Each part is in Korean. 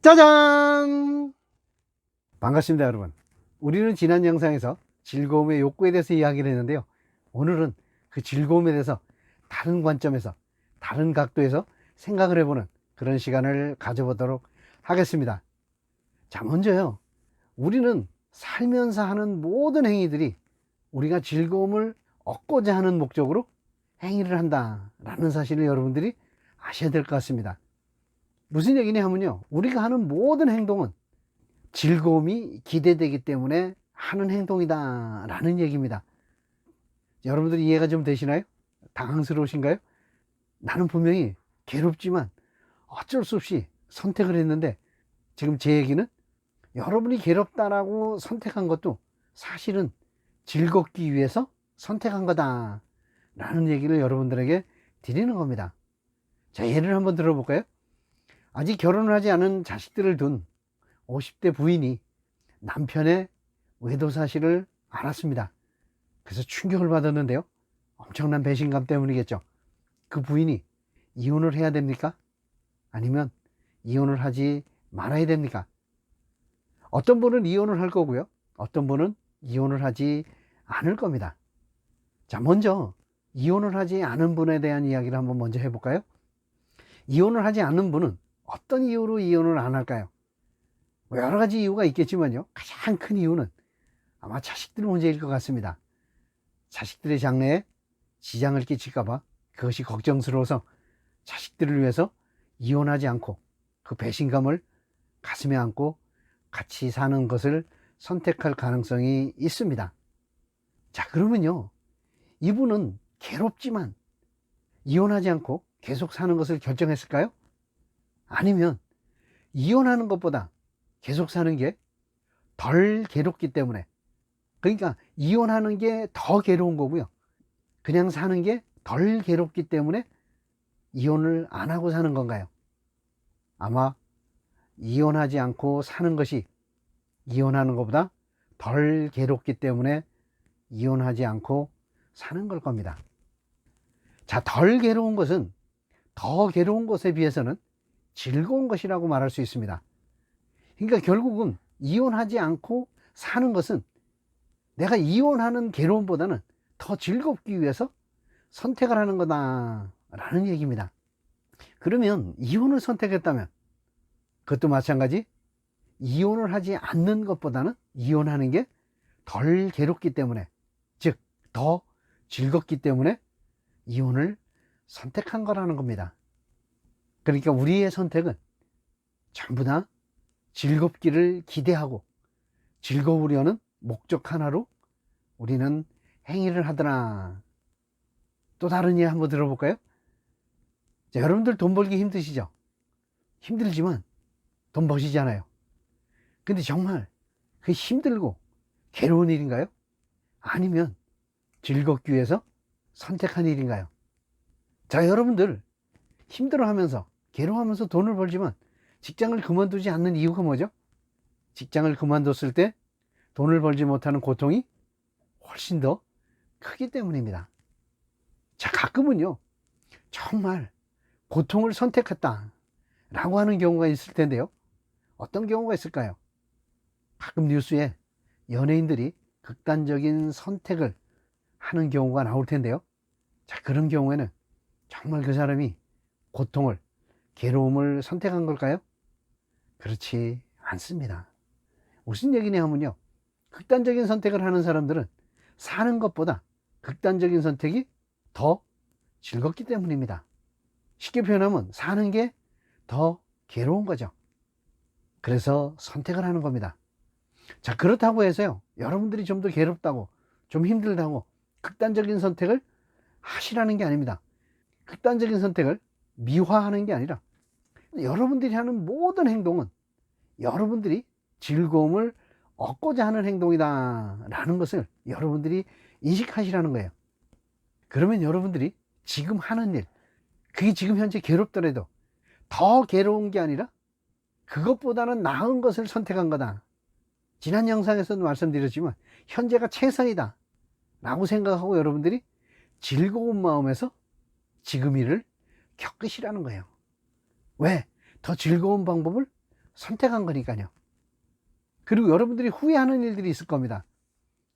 짜잔! 반갑습니다, 여러분. 우리는 지난 영상에서 즐거움의 욕구에 대해서 이야기를 했는데요. 오늘은 그 즐거움에 대해서 다른 관점에서, 다른 각도에서 생각을 해보는 그런 시간을 가져보도록 하겠습니다. 자, 먼저요. 우리는 살면서 하는 모든 행위들이 우리가 즐거움을 얻고자 하는 목적으로 행위를 한다라는 사실을 여러분들이 아셔야 될 것 같습니다. 무슨 얘기냐 하면요, 우리가 하는 모든 행동은 즐거움이 기대되기 때문에 하는 행동이다 라는 얘기입니다. 여러분들이 이해가 좀 되시나요? 당황스러우신가요? 나는 분명히 괴롭지만 어쩔 수 없이 선택을 했는데, 지금 제 얘기는 여러분이 괴롭다라고 선택한 것도 사실은 즐겁기 위해서 선택한 거다 라는 얘기를 여러분들에게 드리는 겁니다. 자, 예를 한번 들어볼까요? 아직 결혼을 하지 않은 자식들을 둔 50대 부인이 남편의 외도 사실을 알았습니다. 그래서 충격을 받았는데요. 엄청난 배신감 때문이겠죠. 그 부인이 이혼을 해야 됩니까? 아니면 이혼을 하지 말아야 됩니까? 어떤 분은 이혼을 할 거고요. 어떤 분은 이혼을 하지 않을 겁니다. 자, 먼저 이혼을 하지 않은 분에 대한 이야기를 한번 먼저 해볼까요? 이혼을 하지 않는 분은 어떤 이유로 이혼을 안 할까요? 여러 가지 이유가 있겠지만요, 가장 큰 이유는 아마 자식들 문제일 것 같습니다. 자식들의 장래에 지장을 끼칠까봐 그것이 걱정스러워서 자식들을 위해서 이혼하지 않고 그 배신감을 가슴에 안고 같이 사는 것을 선택할 가능성이 있습니다. 자, 그러면요, 이분은 괴롭지만 이혼하지 않고 계속 사는 것을 결정했을까요? 아니면 이혼하는 것보다 계속 사는 게 덜 괴롭기 때문에, 그러니까 이혼하는 게 더 괴로운 거고요, 그냥 사는 게 덜 괴롭기 때문에 이혼을 안 하고 사는 건가요? 아마 이혼하지 않고 사는 것이 이혼하는 것보다 덜 괴롭기 때문에 이혼하지 않고 사는 걸 겁니다. 자, 덜 괴로운 것은 더 괴로운 것에 비해서는 즐거운 것이라고 말할 수 있습니다. 그러니까 결국은 이혼하지 않고 사는 것은 내가 이혼하는 괴로움보다는 더 즐겁기 위해서 선택을 하는 거다 라는 얘기입니다. 그러면 이혼을 선택했다면 그것도 마찬가지, 이혼을 하지 않는 것보다는 이혼하는 게 덜 괴롭기 때문에, 즉 더 즐겁기 때문에 이혼을 선택한 거라는 겁니다. 그러니까 우리의 선택은 전부 다 즐겁기를 기대하고 즐거우려는 목적 하나로 우리는 행위를 하더라. 또 다른 예 한번 들어볼까요? 자, 여러분들 돈 벌기 힘드시죠? 힘들지만 돈 버시잖아요. 근데 정말 그 힘들고 괴로운 일인가요? 아니면 즐겁기 위해서 선택한 일인가요? 자, 여러분들 힘들어하면서 괴로워하면서 돈을 벌지만 직장을 그만두지 않는 이유가 뭐죠? 직장을 그만뒀을 때 돈을 벌지 못하는 고통이 훨씬 더 크기 때문입니다. 자, 가끔은요, 정말 고통을 선택했다 라고 하는 경우가 있을 텐데요. 어떤 경우가 있을까요? 가끔 뉴스에 연예인들이 극단적인 선택을 하는 경우가 나올 텐데요. 자, 그런 경우에는 정말 그 사람이 고통을, 괴로움을 선택한 걸까요? 그렇지 않습니다. 무슨 얘기냐 하면요, 극단적인 선택을 하는 사람들은 사는 것보다 극단적인 선택이 더 즐겁기 때문입니다. 쉽게 표현하면 사는 게 더 괴로운 거죠. 그래서 선택을 하는 겁니다. 자, 그렇다고 해서요, 여러분들이 좀 더 괴롭다고, 좀 힘들다고 극단적인 선택을 하시라는 게 아닙니다. 극단적인 선택을 미화하는 게 아니라 여러분들이 하는 모든 행동은 여러분들이 즐거움을 얻고자 하는 행동이다 라는 것을 여러분들이 인식하시라는 거예요. 그러면 여러분들이 지금 하는 일, 그게 지금 현재 괴롭더라도 더 괴로운 게 아니라 그것보다는 나은 것을 선택한 거다. 지난 영상에서도 말씀드렸지만 현재가 최선이다 라고 생각하고 여러분들이 즐거운 마음에서 지금 일을 겪으시라는 거예요. 왜? 더 즐거운 방법을 선택한 거니까요. 그리고 여러분들이 후회하는 일들이 있을 겁니다.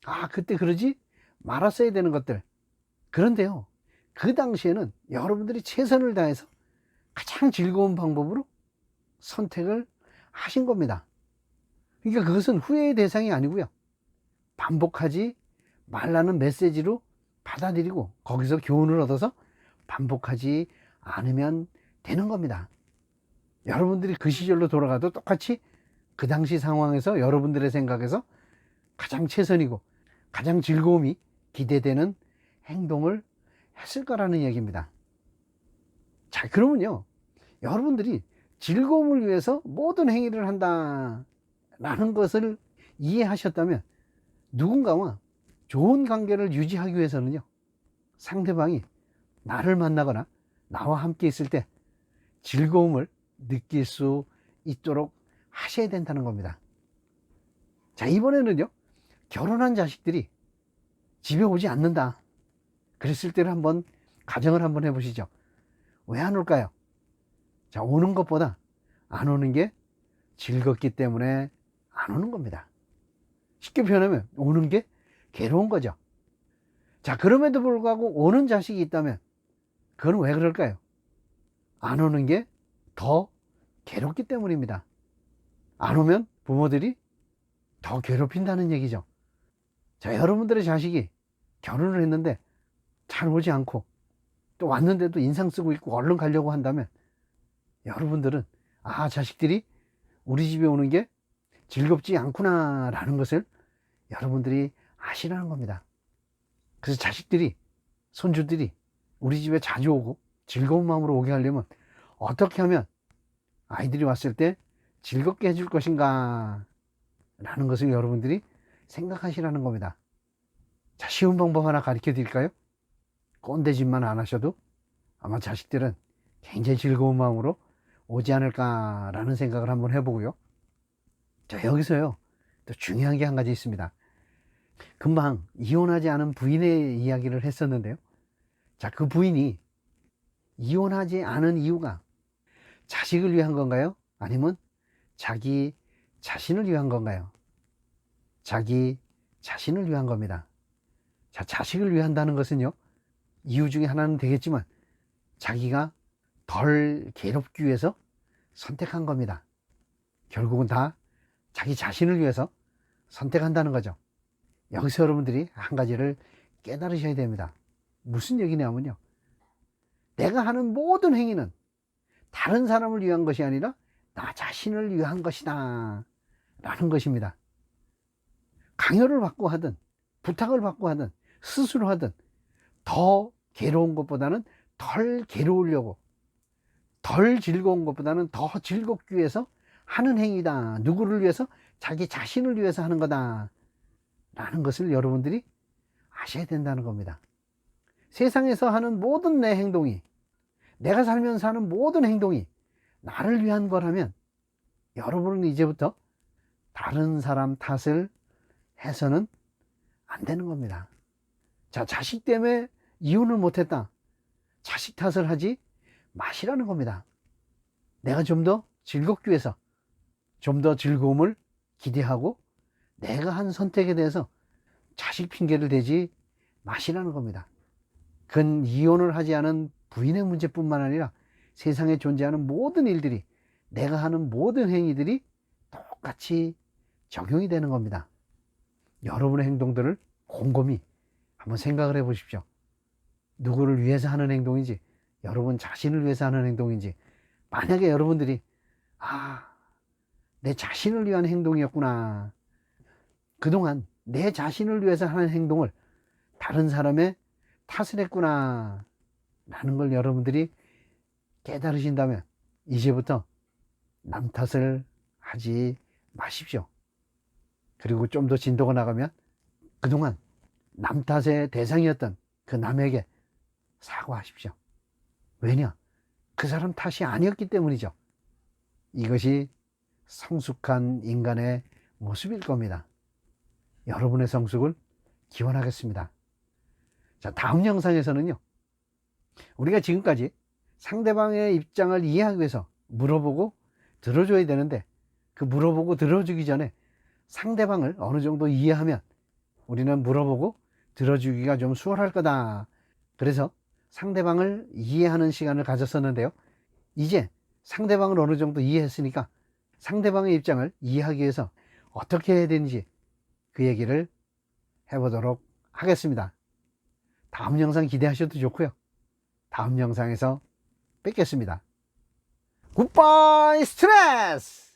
아, 그때 그러지 말았어야 되는 것들. 그런데요, 그 당시에는 여러분들이 최선을 다해서 가장 즐거운 방법으로 선택을 하신 겁니다. 그러니까 그것은 후회의 대상이 아니고요, 반복하지 말라는 메시지로 받아들이고 거기서 교훈을 얻어서 반복하지 않으면 되는 겁니다. 여러분들이 그 시절로 돌아가도 똑같이 그 당시 상황에서 여러분들의 생각에서 가장 최선이고 가장 즐거움이 기대되는 행동을 했을 거라는 얘기입니다. 자, 그러면요, 여러분들이 즐거움을 위해서 모든 행위를 한다 라는 것을 이해하셨다면, 누군가와 좋은 관계를 유지하기 위해서는요, 상대방이 나를 만나거나 나와 함께 있을 때 즐거움을 느낄 수 있도록 하셔야 된다는 겁니다. 자, 이번에는요, 결혼한 자식들이 집에 오지 않는다 그랬을 때를 한번 가정을 한번 해보시죠. 왜 안 올까요? 자, 오는 것보다 안 오는 게 즐겁기 때문에 안 오는 겁니다. 쉽게 표현하면 오는 게 괴로운 거죠. 자, 그럼에도 불구하고 오는 자식이 있다면 그건 왜 그럴까요? 안 오는 게 더 괴롭기 때문입니다. 안 오면 부모들이 더 괴롭힌다는 얘기죠. 자, 여러분들의 자식이 결혼을 했는데 잘 오지 않고 또 왔는데도 인상 쓰고 있고 얼른 가려고 한다면, 여러분들은 아, 자식들이 우리 집에 오는 게 즐겁지 않구나 라는 것을 여러분들이 아시라는 겁니다. 그래서 자식들이, 손주들이 우리 집에 자주 오고 즐거운 마음으로 오게 하려면 어떻게 하면 아이들이 왔을 때 즐겁게 해줄 것인가 라는 것을 여러분들이 생각하시라는 겁니다. 자, 쉬운 방법 하나 가르쳐 드릴까요? 꼰대짓만 안 하셔도 아마 자식들은 굉장히 즐거운 마음으로 오지 않을까라는 생각을 한번 해보고요. 자, 여기서요, 또 중요한 게 한 가지 있습니다. 금방 이혼하지 않은 부인의 이야기를 했었는데요. 자, 그 부인이 이혼하지 않은 이유가 자식을 위한 건가요? 아니면 자기 자신을 위한 건가요? 자기 자신을 위한 겁니다. 자, 자식을 위한다는 것은요, 이유 중에 하나는 되겠지만 자기가 덜 괴롭기 위해서 선택한 겁니다. 결국은 다 자기 자신을 위해서 선택한다는 거죠. 여기서 여러분들이 한 가지를 깨달으셔야 됩니다. 무슨 얘기냐면요, 내가 하는 모든 행위는 다른 사람을 위한 것이 아니라 나 자신을 위한 것이다 라는 것입니다. 강요를 받고 하든 부탁을 받고 하든 스스로 하든 더 괴로운 것보다는 덜 괴로우려고, 덜 즐거운 것보다는 더 즐겁기 위해서 하는 행위다. 누구를 위해서? 자기 자신을 위해서 하는 거다 라는 것을 여러분들이 아셔야 된다는 겁니다. 세상에서 하는 모든 내 행동이, 내가 살면서 하는 모든 행동이 나를 위한 거라면 여러분은 이제부터 다른 사람 탓을 해서는 안 되는 겁니다. 자, 자식 때문에 이혼을 못했다, 자식 탓을 하지 마시라는 겁니다. 내가 좀 더 즐겁기 위해서 좀 더 즐거움을 기대하고 내가 한 선택에 대해서 자식 핑계를 대지 마시라는 겁니다. 그건 이혼을 하지 않은 부인의 문제뿐만 아니라 세상에 존재하는 모든 일들이, 내가 하는 모든 행위들이 똑같이 적용이 되는 겁니다. 여러분의 행동들을 곰곰이 한번 생각을 해 보십시오. 누구를 위해서 하는 행동인지, 여러분 자신을 위해서 하는 행동인지. 만약에 여러분들이 내 자신을 위한 행동이었구나, 그동안 내 자신을 위해서 하는 행동을 다른 사람의 탓을 했구나 라는 걸 여러분들이 깨달으신다면 이제부터 남 탓을 하지 마십시오. 그리고 좀 더 진도가 나가면 그동안 남 탓의 대상이었던 그 남에게 사과하십시오. 왜냐? 그 사람 탓이 아니었기 때문이죠. 이것이 성숙한 인간의 모습일 겁니다. 여러분의 성숙을 기원하겠습니다. 자, 다음 영상에서는요, 우리가 지금까지 상대방의 입장을 이해하기 위해서 물어보고 들어줘야 되는데 그 물어보고 들어주기 전에 상대방을 어느 정도 이해하면 우리는 물어보고 들어주기가 좀 수월할 거다. 그래서 상대방을 이해하는 시간을 가졌었는데요. 이제 상대방을 어느 정도 이해했으니까 상대방의 입장을 이해하기 위해서 어떻게 해야 되는지 그 얘기를 해보도록 하겠습니다. 다음 영상 기대하셔도 좋고요. 다음 영상에서 뵙겠습니다. 굿바이 스트레스!